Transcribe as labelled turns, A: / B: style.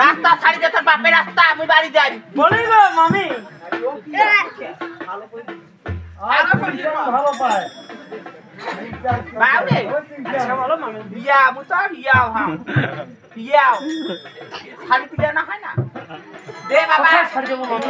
A: রাস্তা ছাড়ি দে তোর বাপের রাস্তা আমি বাড়ি যাই বলি গো মামি ভালো পায় বাবরে আচ্ছা বলো মামি বিয়া বুঝা বিয়া হ্যাঁ বিয়া শাড়ি পিয়া না হয় না দে বাবা শাড়ি দেবো মামি